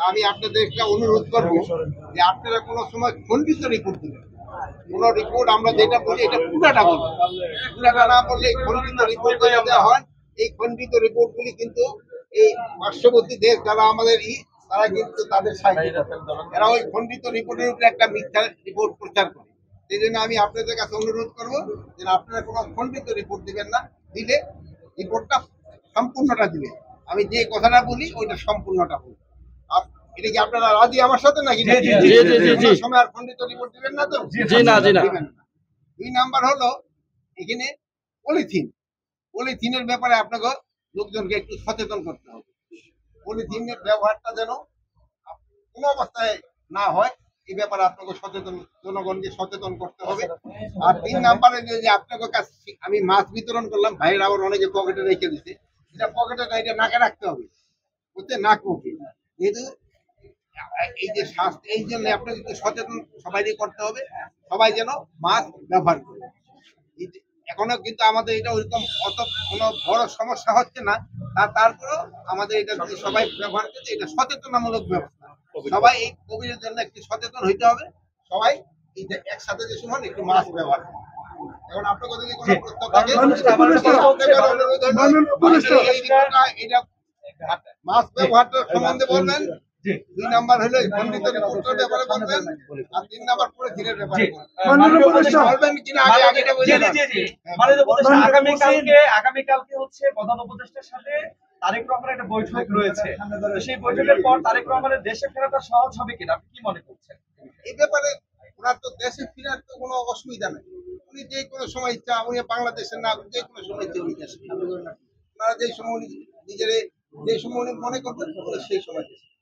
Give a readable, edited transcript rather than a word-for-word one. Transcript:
আমি আপনাদের একটা অনুরোধ করবো যে আপনারা কোনো সময় খণ্ডিত রিপোর্ট দিবেন। কোন রিপোর্ট আমরা যেটা বলি এটা পুরাটা বলবো, পুরাটা না বললে এই খণ্ডিত রিপোর্ট দেওয়া হয়। এই খণ্ডিত রিপোর্টগুলি কিন্তু এই পার্শ্ববর্তী দেশ যারা আমাদের তারা কিন্তু তাদের সাহায্য করে। এরা ওই খণ্ডিত রিপোর্টের উপরে একটা মিথ্যা রিপোর্ট প্রচার করে। সেই জন্য আমি আপনাদের কাছে অনুরোধ করবো যে আপনারা কোনো খণ্ডিত রিপোর্ট দিবেন না, দিলে রিপোর্টটা সম্পূর্ণটা দিবেন। আমি যে কথাটা বলি ওইটা সম্পূর্ণটা বলি। এটা কি আপনারা রাজি আমার সাথে নাকি? সময় আর খণ্ডিত রিপোর্ট দিবেন না তো? দিবেন না। 2 নাম্বার হলো এখানে পলিথিন। পলিথিনের ব্যাপারে আপনাকে লোকজনকে একটু সচেতন করতে হবে। পলিথিনের ব্যবহারটা যেন কোনো অবস্থায় না হয়, এই ব্যাপারে আপনাকে সচেতন, জনগণকে সচেতন করতে হবে। আর 3 নাম্বারে যে আপনাকে কাছে আমি মাছ বিতরণ করলাম, ভাইয়ের আবার অনেকে পকেটে রেখে দিচ্ছে, এটা পকেটে না, এটা নাকে রাখতে হবে, বুঝতে, নাক মুখে। যেহেতু এই যে স্বাস্থ্য, এই জন্য আপনাকে সচেতন সবাইকে করতে হবে, সবাই যেন মাস্ক ব্যবহার করে। এখনো কিন্তু আমাদের এটা ওইরকম অত কোনো বড় সমস্যা হচ্ছে না, তারপরেও আমাদের এটা যদি সবাই ব্যবহার করে, এটা সচেতনামূলক ব্যবস্থা। সবাই এই কোভিডের জন্য একটু সচেতন হইতে হবে। সবাই এইটা একসাথে যে সময় একটু মাস্ক ব্যবহার করে। এখন আপনাকে যদি কোনো প্রশ্ন থাকে, এটা মাস্ক ব্যবহারটা সম্বন্ধে বলবেন। 2 নাম্বার হলো খণ্ডিত রিপোর্টের ব্যাপারে বলবেন, আর 3 নাম্বার পলিথিনের ব্যাপারে বলবেন কিনা আগেটা বলে দেন। মাননীয় উপদেষ্টা, আগামীকালকে হচ্ছে প্রধান উপদেষ্টার সাথে তারেক রহমানের একটা বৈঠক রয়েছে। সেই বৈঠকের পর তারেক রহমানের দেশে ফেরাটা সহজ হবে কিনা আপনি কি মনে করছেন? এই ব্যাপারে ওনার তো দেশে ফেরার তো কোনো অসুবিধা নেই। উনি যে কোনো সময় ইচ্ছা, উনি বাংলাদেশের না, যে কোনো সময় ইচ্ছা উনি দেশে, ওনারা যে সময় নিজের যে সময় উনি মনে করবেন সেই সময়